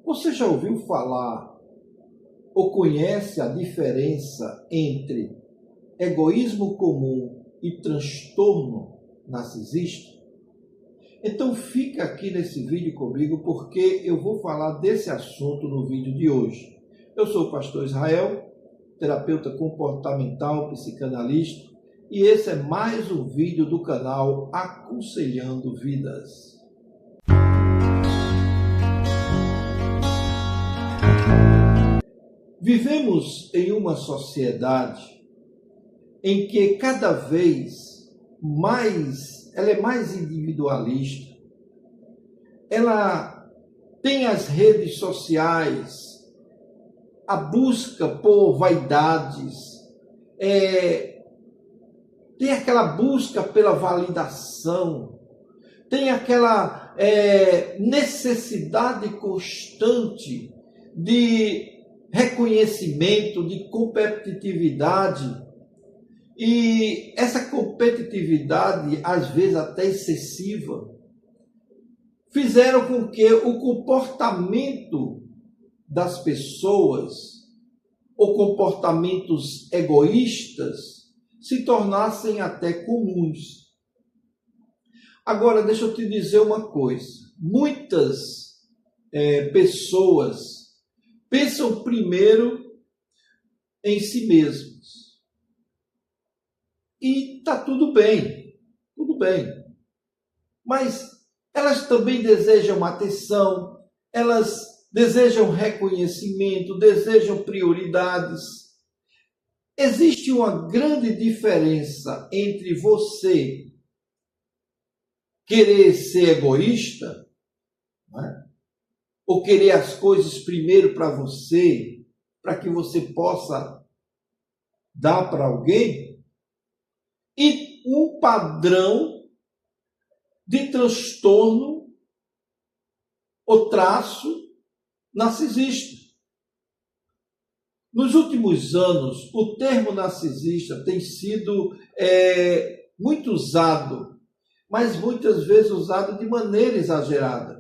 Você já ouviu falar ou conhece a diferença entre egoísmo comum e transtorno narcisista? Então fica aqui nesse vídeo comigo porque eu vou falar desse assunto no vídeo de hoje. Eu sou o pastor Israel, terapeuta comportamental, psicanalista, e esse é mais um vídeo do canal Aconselhando Vidas. Vivemos em uma sociedade em que cada vez mais ela é mais individualista. Ela tem as redes sociais, a busca por vaidades, tem aquela busca pela validação, tem aquela necessidade constante de reconhecimento, de competitividade. E essa competitividade, às vezes até excessiva, fizeram com que o comportamento das pessoas, ou comportamentos egoístas, se tornassem até comuns. Agora, deixa eu te dizer uma coisa. Muitas pessoas pensam primeiro em si mesmas. E está tudo bem. Mas elas também desejam atenção, elas desejam reconhecimento, desejam prioridades. Existe uma grande diferença entre você querer ser egoísta, né? Ou querer as coisas primeiro para você, para que você possa dar para alguém, e um padrão de transtorno ou traço narcisista. Nos últimos anos, o termo narcisista tem sido muito usado, mas muitas vezes usado de maneira exagerada.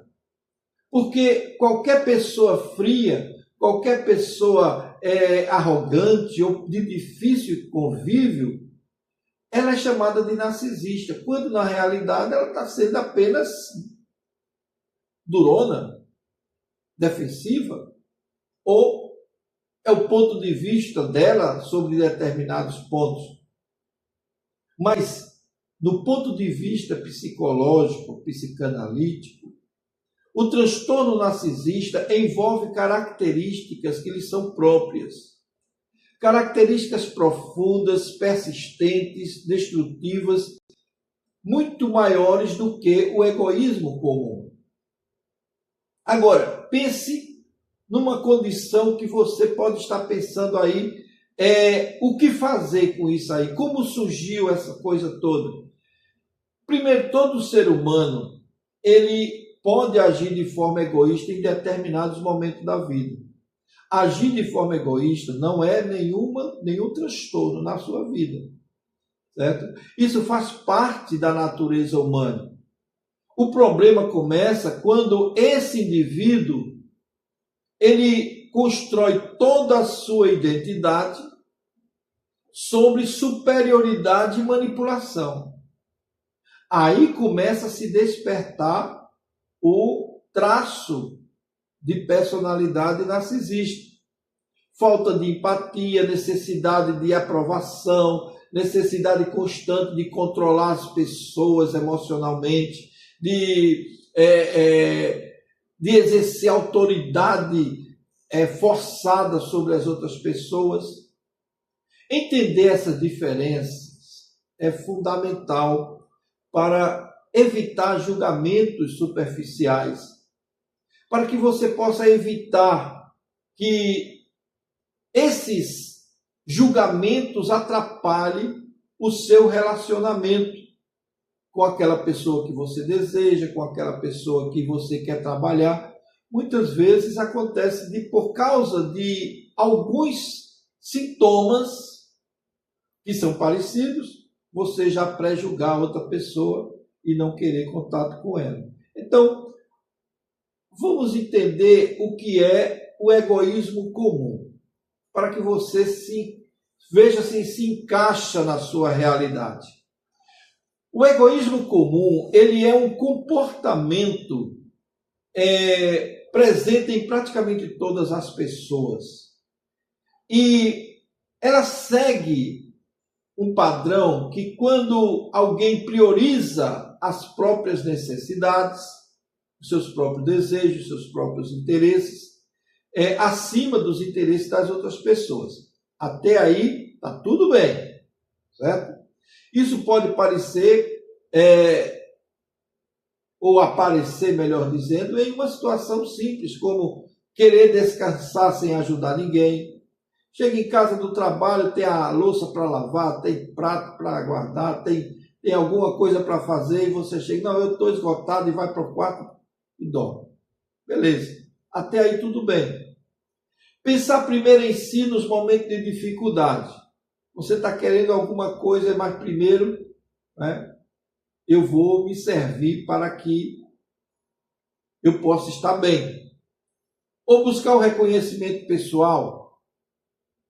Porque qualquer pessoa fria, qualquer pessoa arrogante ou de difícil convívio, ela é chamada de narcisista, quando na realidade ela está sendo apenas durona, defensiva, ou é o ponto de vista dela sobre determinados pontos. Mas, do ponto de vista psicológico, psicanalítico, o transtorno narcisista envolve características que lhe são próprias. Características profundas, persistentes, destrutivas, muito maiores do que o egoísmo comum. Agora, pense numa condição que você pode estar pensando aí, o que fazer com isso aí? Como surgiu essa coisa toda? Primeiro, todo ser humano, ele pode agir de forma egoísta em determinados momentos da vida. Agir de forma egoísta não é nenhum transtorno na sua vida, certo? Isso faz parte da natureza humana. O problema começa quando esse indivíduo ele constrói toda a sua identidade sobre superioridade e manipulação. Aí começa a se despertar o traço de personalidade narcisista. Falta de empatia, necessidade de aprovação, necessidade constante de controlar as pessoas emocionalmente, de exercer autoridade forçada sobre as outras pessoas. Entender essas diferenças é fundamental para evitar julgamentos superficiais, para que você possa evitar que esses julgamentos atrapalhem o seu relacionamento com aquela pessoa que você deseja, com aquela pessoa que você quer trabalhar. Muitas vezes acontece por causa de alguns sintomas que são parecidos, você já pré-julgar outra pessoa e não querer contato com ela. Então, vamos entender o que é o egoísmo comum, para que você veja se encaixa na sua realidade. O egoísmo comum, ele é um comportamento presente em praticamente todas as pessoas. E ela segue um padrão que, quando alguém prioriza as próprias necessidades, os seus próprios desejos, os seus próprios interesses, acima dos interesses das outras pessoas. Até aí está tudo bem, certo? Isso pode parecer, ou aparecer, melhor dizendo, em uma situação simples, como querer descansar sem ajudar ninguém. Chega em casa do trabalho, tem a louça para lavar, tem prato para guardar, tem alguma coisa para fazer, e você chega, não, eu estou esgotado, e vai para o quarto e dorme. Beleza. Até aí tudo bem. Pensar primeiro em si nos momentos de dificuldade. Você está querendo alguma coisa, mas primeiro, eu vou me servir para que eu possa estar bem. Ou buscar o reconhecimento pessoal.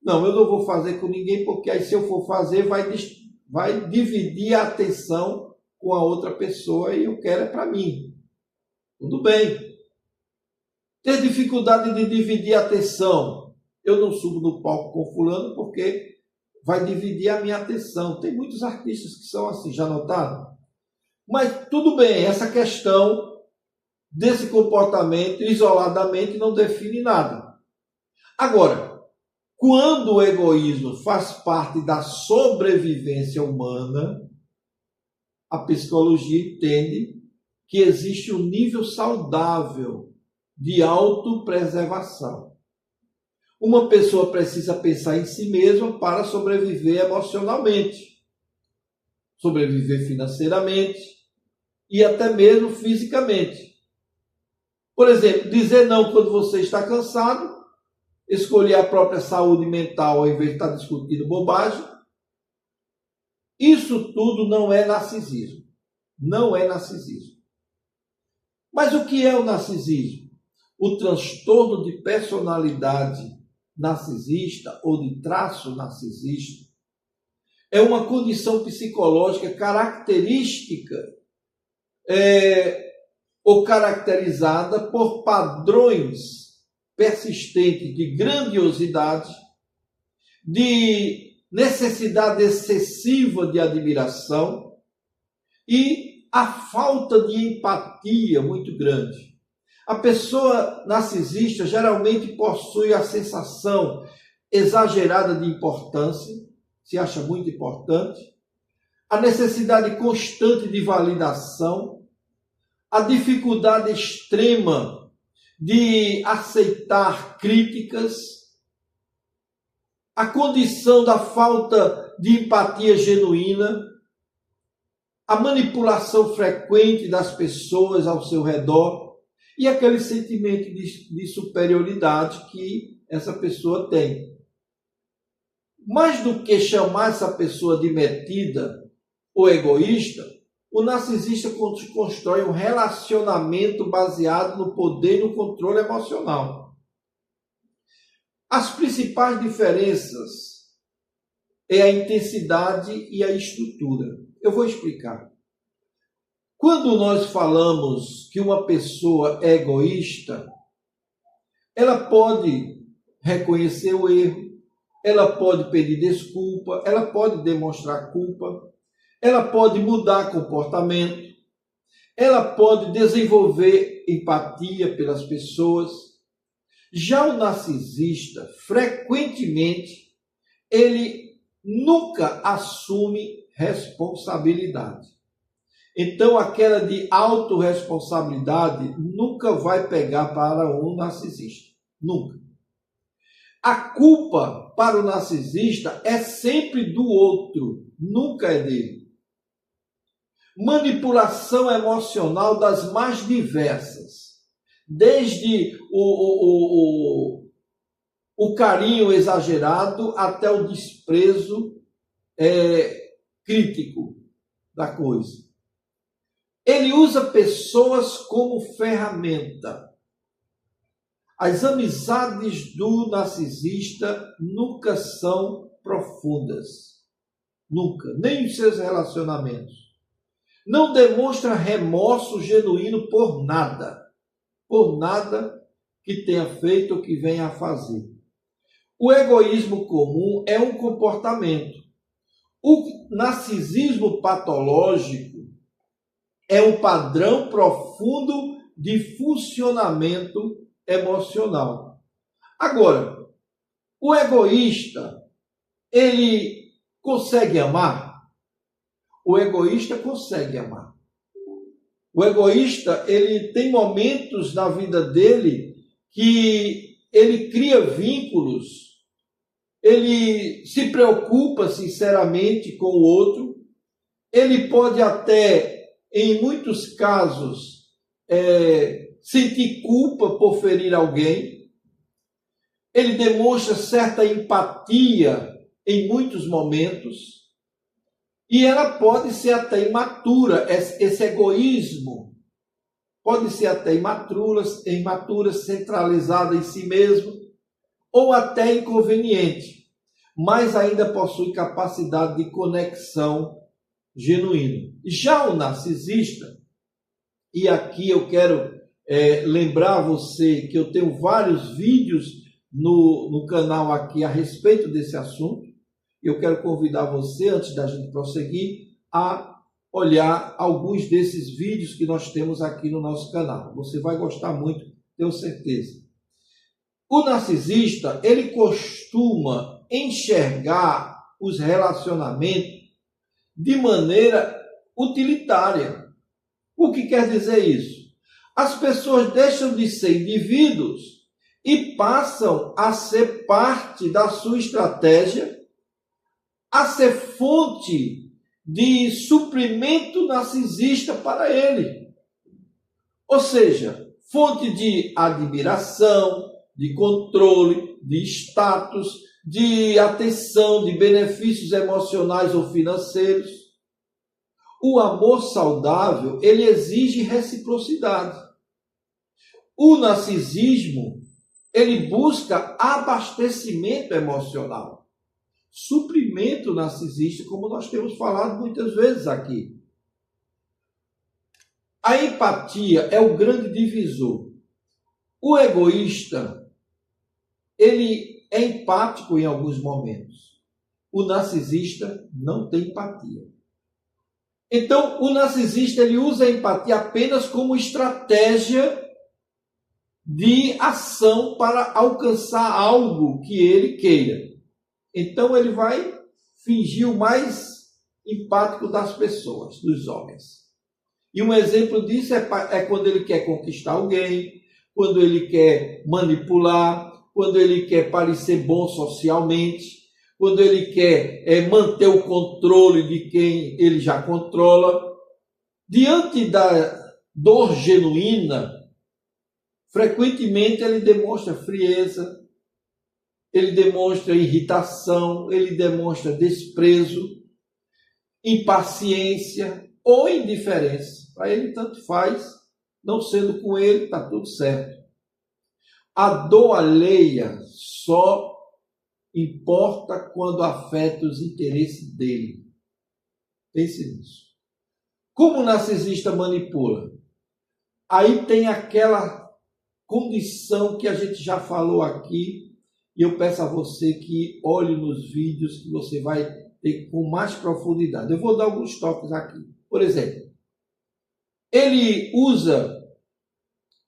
Não, eu não vou fazer com ninguém, porque aí se eu for fazer, vai dividir a atenção com a outra pessoa e eu quero é para mim. Tudo bem. Ter dificuldade de dividir a atenção. Eu não subo no palco com fulano porque vai dividir a minha atenção. Tem muitos artistas que são assim, já notaram? Mas tudo bem, essa questão desse comportamento isoladamente não define nada. Agora, quando o egoísmo faz parte da sobrevivência humana, a psicologia entende que existe um nível saudável de autopreservação. Uma pessoa precisa pensar em si mesma para sobreviver emocionalmente, sobreviver financeiramente e até mesmo fisicamente. Por exemplo, dizer não quando você está cansado, escolher a própria saúde mental ao invés de estar discutindo bobagem. Isso tudo não é narcisismo. Não é narcisismo. Mas o que é o narcisismo? O transtorno de personalidade narcisista ou de traço narcisista é uma condição psicológica característica ou caracterizada por padrões persistentes de grandiosidade, de necessidade excessiva de admiração e a falta de empatia muito grande. A pessoa narcisista geralmente possui a sensação exagerada de importância, se acha muito importante, a necessidade constante de validação, a dificuldade extrema de aceitar críticas, a condição da falta de empatia genuína, a manipulação frequente das pessoas ao seu redor e aquele sentimento de superioridade que essa pessoa tem. Mais do que chamar essa pessoa de metida ou egoísta, o narcisista constrói um relacionamento baseado no poder e no controle emocional. As principais diferenças é a intensidade e a estrutura. Eu vou explicar. Quando nós falamos que uma pessoa é egoísta, ela pode reconhecer o erro, ela pode pedir desculpa, ela pode demonstrar culpa, ela pode mudar comportamento, ela pode desenvolver empatia pelas pessoas. Já o narcisista, frequentemente, ele nunca assume responsabilidade. Então, aquela de autorresponsabilidade nunca vai pegar para um narcisista. Nunca. A culpa para o narcisista é sempre do outro, nunca é dele. Manipulação emocional das mais diversas. Desde o carinho exagerado até o desprezo crítico da coisa. Ele usa pessoas como ferramenta. As amizades do narcisista nunca são profundas. Nunca. Nem os seus relacionamentos. Não demonstra remorso genuíno por nada. Por nada que tenha feito ou que venha a fazer. O egoísmo comum é um comportamento. O narcisismo patológico é um padrão profundo de funcionamento emocional. Agora, o egoísta, ele consegue amar? O egoísta consegue amar. O egoísta, ele tem momentos na vida dele que ele cria vínculos, ele se preocupa sinceramente com o outro, ele pode até, em muitos casos, sentir culpa por ferir alguém, ele demonstra certa empatia em muitos momentos, e ela pode ser até imatura, esse egoísmo pode ser até imatura, centralizada em si mesmo, ou até inconveniente, mas ainda possui capacidade de conexão genuína. Já o narcisista, e aqui eu quero lembrar você que eu tenho vários vídeos no canal aqui a respeito desse assunto. Eu quero convidar você, antes da gente prosseguir, a olhar alguns desses vídeos que nós temos aqui no nosso canal. Você vai gostar muito, tenho certeza. O narcisista, ele costuma enxergar os relacionamentos de maneira utilitária. O que quer dizer isso? As pessoas deixam de ser indivíduos e passam a ser parte da sua estratégia, a ser fonte de suprimento narcisista para ele. Ou seja, fonte de admiração, de controle, de status, de atenção, de benefícios emocionais ou financeiros. O amor saudável, ele exige reciprocidade. O narcisismo, ele busca abastecimento emocional. Suprimento narcisista, como nós temos falado muitas vezes aqui. A empatia é o grande divisor. O egoísta, ele é empático em alguns momentos. O narcisista não tem empatia. Então, o narcisista, ele usa a empatia apenas como estratégia de ação para alcançar algo que ele queira. Então, ele vai fingir o mais empático das pessoas, dos homens. E um exemplo disso é quando ele quer conquistar alguém, quando ele quer manipular, quando ele quer parecer bom socialmente, quando ele quer manter o controle de quem ele já controla. Diante da dor genuína, frequentemente ele demonstra frieza, ele demonstra irritação, ele demonstra desprezo, impaciência ou indiferença. Para ele tanto faz, não sendo com ele, está tudo certo. A dor alheia só importa quando afeta os interesses dele. Pense nisso. Como o narcisista manipula? Aí tem aquela condição que a gente já falou aqui, e eu peço a você que olhe nos vídeos que você vai ter com mais profundidade. Eu vou dar alguns toques aqui. Por exemplo, ele usa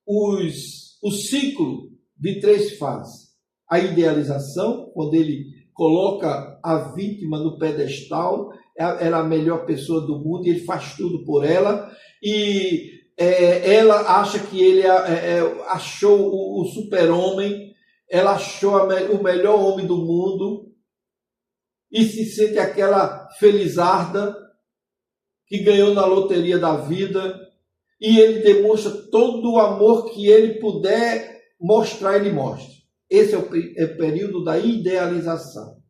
o ciclo de 3 fases. A idealização, quando ele coloca a vítima no pedestal, ela é a melhor pessoa do mundo, e ele faz tudo por ela, e ela acha que ele achou o super-homem, ela achou o melhor homem do mundo, e se sente aquela felizarda que ganhou na loteria da vida, e ele demonstra todo o amor que ele puder mostrar, ele mostra. Esse é o período da idealização.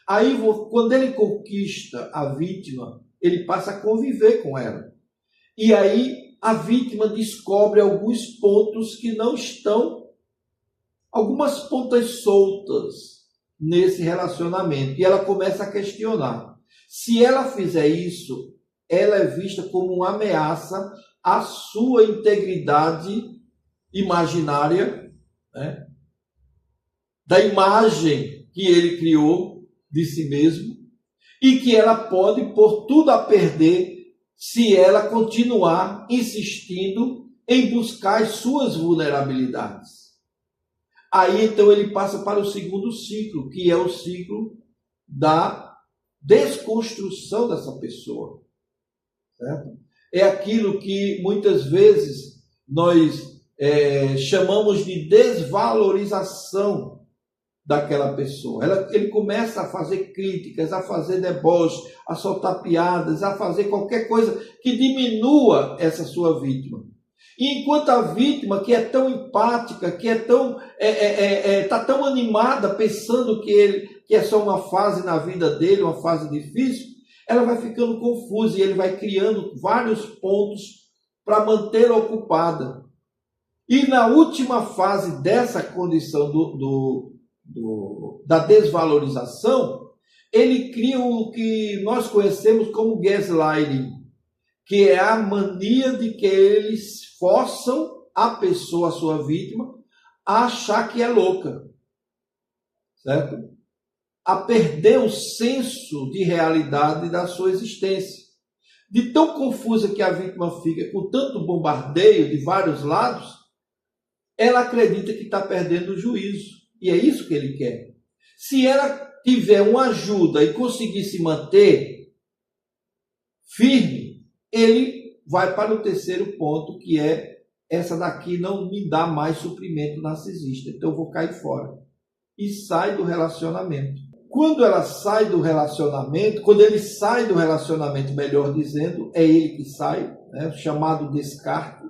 Aí, quando ele conquista a vítima, ele passa a conviver com ela. E aí, a vítima descobre alguns pontos que não estão algumas pontas soltas nesse relacionamento. E ela começa a questionar. Se ela fizer isso, ela é vista como uma ameaça à sua integridade imaginária, né? Da imagem que ele criou de si mesmo, e que ela pode pôr tudo a perder se ela continuar insistindo em buscar as suas vulnerabilidades. Aí então ele passa para o segundo ciclo, que é o ciclo da desconstrução dessa pessoa. Certo? É aquilo que muitas vezes nós chamamos de desvalorização daquela pessoa. Ele começa a fazer críticas, a fazer deboche, a soltar piadas, a fazer qualquer coisa que diminua essa sua vítima. E enquanto a vítima, que é tão empática, que é tão tá tão animada, pensando que é só uma fase na vida dele, uma fase difícil, ela vai ficando confusa e ele vai criando vários pontos para mantê-la ocupada. E na última fase dessa condição da desvalorização, ele cria o que nós conhecemos como gaslighting, que é a mania de que eles forçam a pessoa, a sua vítima, a achar que é louca, certo? A perder o senso de realidade da sua existência. De tão confusa que a vítima fica, com tanto bombardeio de vários lados, ela acredita que está perdendo o juízo. E é isso que ele quer. Se ela tiver uma ajuda e conseguir se manter firme, ele vai para o terceiro ponto, que é: essa daqui não me dá mais suprimento narcisista, então eu vou cair fora. E sai do relacionamento. Quando ela sai do relacionamento, quando ele sai do relacionamento, melhor dizendo, é ele que sai, né, chamado descarte,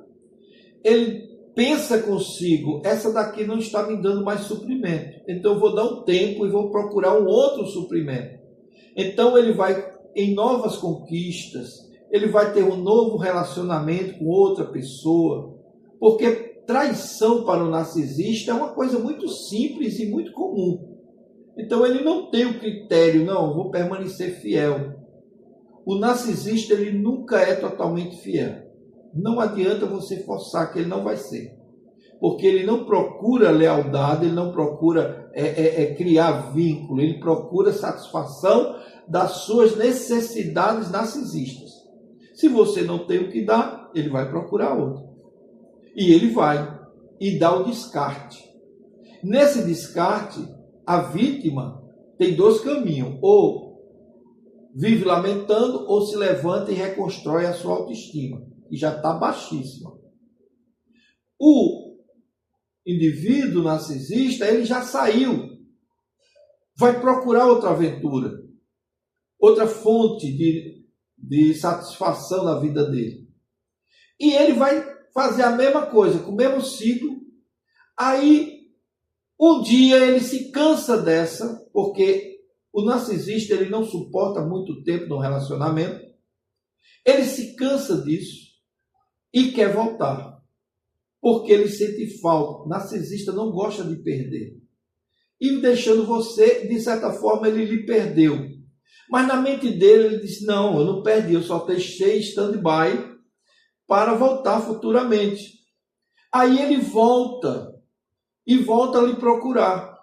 ele pensa consigo: essa daqui não está me dando mais suprimento, então eu vou dar um tempo e vou procurar um outro suprimento. Então ele vai em novas conquistas, ele vai ter um novo relacionamento com outra pessoa, porque traição para o narcisista é uma coisa muito simples e muito comum. Então ele não tem o critério: não, vou permanecer fiel. O narcisista, ele nunca é totalmente fiel. Não adianta você forçar, que ele não vai ser. Porque ele não procura lealdade, ele não procura criar vínculo, ele procura satisfação das suas necessidades narcisistas. Se você não tem o que dar, ele vai procurar outro. E ele vai e dá o descarte. Nesse descarte, a vítima tem dois caminhos: ou vive lamentando, ou se levanta e reconstrói a sua autoestima, que já está baixíssima. O indivíduo narcisista, ele já saiu, vai procurar outra aventura, outra fonte de satisfação na vida dele. E ele vai fazer a mesma coisa, com o mesmo ciclo. Aí, um dia ele se cansa dessa, porque o narcisista, ele não suporta muito tempo no relacionamento. Ele se cansa disso e quer voltar, porque ele sente falta. O narcisista não gosta de perder. E deixando você, de certa forma, ele lhe perdeu. Mas na mente dele, ele disse: não, eu não perdi, eu só deixei stand-by para voltar futuramente. Aí ele volta, e volta a lhe procurar.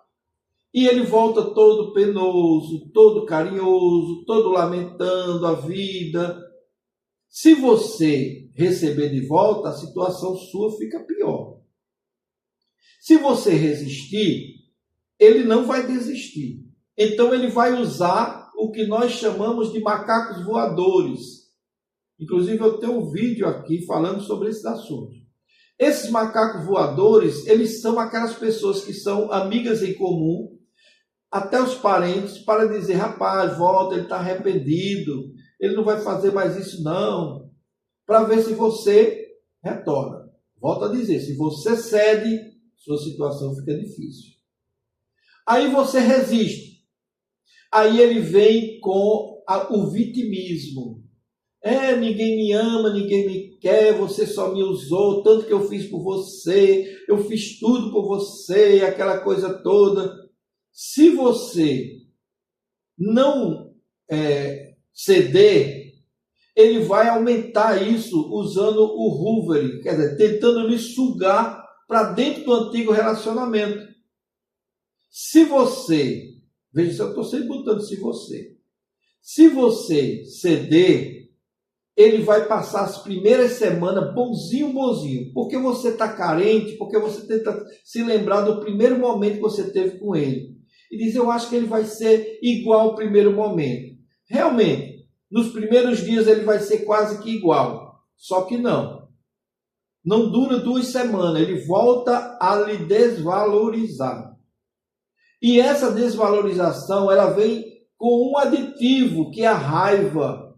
E ele volta todo penoso, todo carinhoso, todo lamentando a vida. Se você receber de volta, a situação sua fica pior. Se você resistir, ele não vai desistir. Então ele vai usar o que nós chamamos de macacos voadores. Inclusive eu tenho um vídeo aqui falando sobre esse assunto. Esses macacos voadores, eles são aquelas pessoas que são amigas em comum, até os parentes, para dizer: rapaz, volta, ele está arrependido, ele não vai fazer mais isso não, para ver se você retorna. Volto a dizer, se você cede, sua situação fica difícil. Aí você resiste. Aí ele vem com o vitimismo. Ninguém me ama, ninguém me quer, você só me usou, tanto que eu fiz por você, eu fiz tudo por você, aquela coisa toda. Se você não ceder, ele vai aumentar isso usando o hoovering, quer dizer, tentando lhe sugar para dentro do antigo relacionamento. Se você, veja, eu estou sempre botando se você ceder, ele vai passar as primeiras semanas bonzinho, porque você está carente, porque você tenta se lembrar do primeiro momento que você teve com ele. E diz, eu acho que ele vai ser igual ao primeiro momento. Realmente, nos primeiros dias ele vai ser quase que igual. Só que não. Não dura 2 semanas, ele volta a lhe desvalorizar. E essa desvalorização, ela vem com um aditivo, que é a raiva.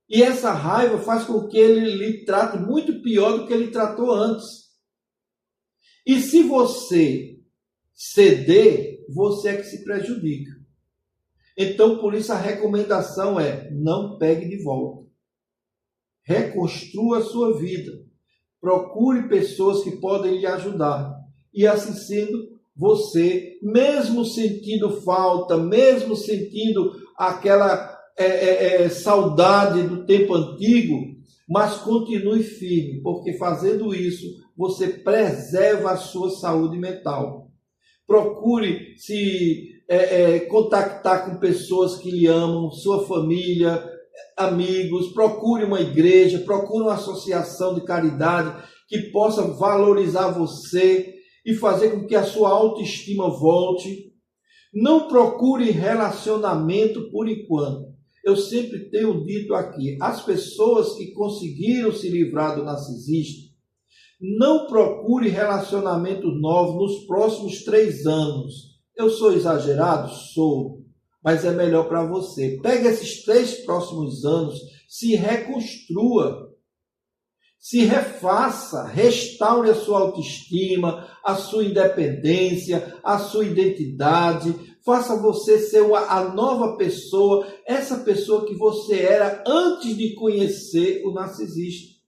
E essa raiva faz com que ele lhe trate muito pior do que ele tratou antes. E se você ceder, você é que se prejudica. Então, por isso a recomendação é, não pegue de volta. Reconstrua a sua vida. Procure pessoas que podem lhe ajudar. E assim sendo, você, mesmo sentindo falta, mesmo sentindo aquela saudade do tempo antigo, mas continue firme, porque fazendo isso, você preserva a sua saúde mental. Procure se contactar com pessoas que lhe amam, sua família, amigos, procure uma igreja, procure uma associação de caridade que possa valorizar você e fazer com que a sua autoestima volte. Não procure relacionamento por enquanto. Eu sempre tenho dito aqui, as pessoas que conseguiram se livrar do narcisista, não procure relacionamento novo nos próximos 3 anos. Eu sou exagerado? Sou. Mas é melhor para você. Pegue esses 3 próximos anos, se reconstrua, se refaça, restaure a sua autoestima, a sua independência, a sua identidade. Faça você ser a nova pessoa, essa pessoa que você era antes de conhecer o narcisista.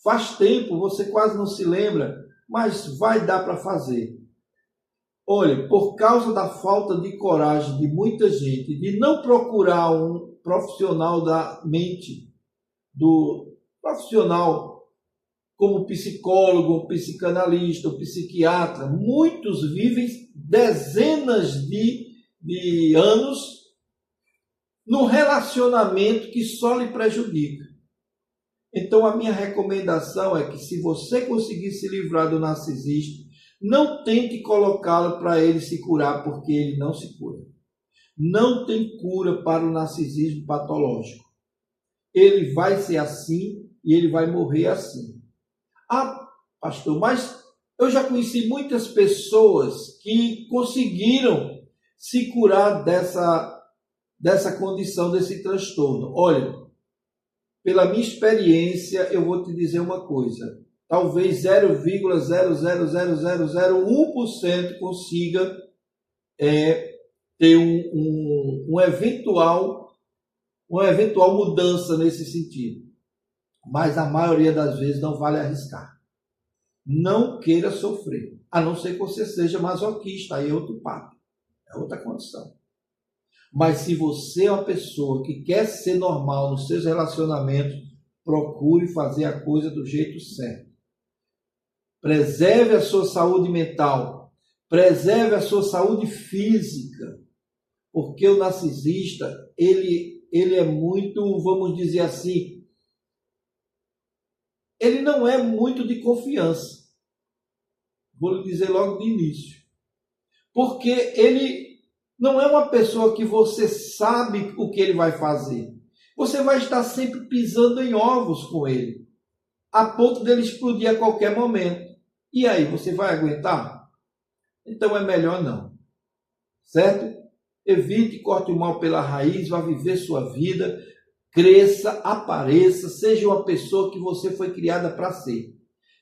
Faz tempo, você quase não se lembra, mas vai dar para fazer. Olha, por causa da falta de coragem de muita gente, de não procurar um profissional da mente, do profissional como psicólogo, psicanalista, psiquiatra, muitos vivem dezenas de anos num relacionamento que só lhe prejudica. Então a minha recomendação é que se você conseguir se livrar do narcisista, não tente colocá-lo para ele se curar, porque ele não se cura. Não tem cura para o narcisismo patológico. Ele vai ser assim e ele vai morrer assim. Ah, pastor, mas eu já conheci muitas pessoas que conseguiram se curar dessa condição, desse transtorno. Olha, pela minha experiência, eu vou te dizer uma coisa. Talvez 0,0000001% consiga ter uma eventual mudança nesse sentido. Mas a maioria das vezes não vale arriscar. Não queira sofrer, a não ser que você seja masoquista, aí é outro papo, é outra condição. Mas se você é uma pessoa que quer ser normal nos seus relacionamentos, procure fazer a coisa do jeito certo. Preserve a sua saúde mental, preserve a sua saúde física, porque o narcisista, ele é muito, vamos dizer assim, ele não é muito de confiança. Vou lhe dizer logo de início. Porque ele não é uma pessoa que você sabe o que ele vai fazer. Você vai estar sempre pisando em ovos com ele, a ponto dele explodir a qualquer momento. E aí, você vai aguentar? Então é melhor não. Certo? Evite, corte o mal pela raiz, vá viver sua vida, cresça, apareça, seja uma pessoa que você foi criada para ser.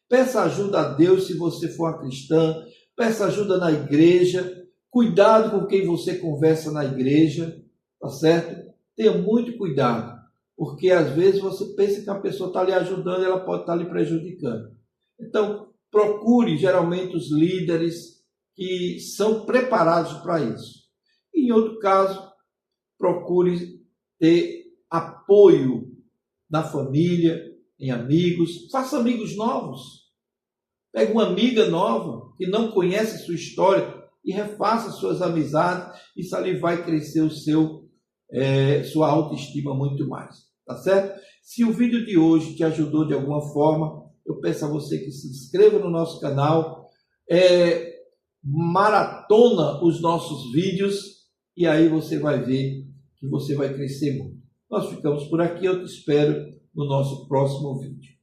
Peça ajuda a Deus se você for uma cristã, peça ajuda na igreja, cuidado com quem você conversa na igreja, tá certo? Tenha muito cuidado, Porque às vezes você pensa que a pessoa está lhe ajudando, ela pode estar lhe prejudicando. Então, procure geralmente os líderes que são preparados para isso. Em outro caso, procure ter apoio na família, em amigos, faça amigos novos. Pegue uma amiga nova que não conhece a sua história e refaça suas amizades, isso ali vai crescer sua autoestima muito mais, tá certo? Se o vídeo de hoje te ajudou de alguma forma, eu peço a você que se inscreva no nosso canal, maratona os nossos vídeos e aí você vai ver que você vai crescer muito. Nós ficamos por aqui, eu te espero no nosso próximo vídeo.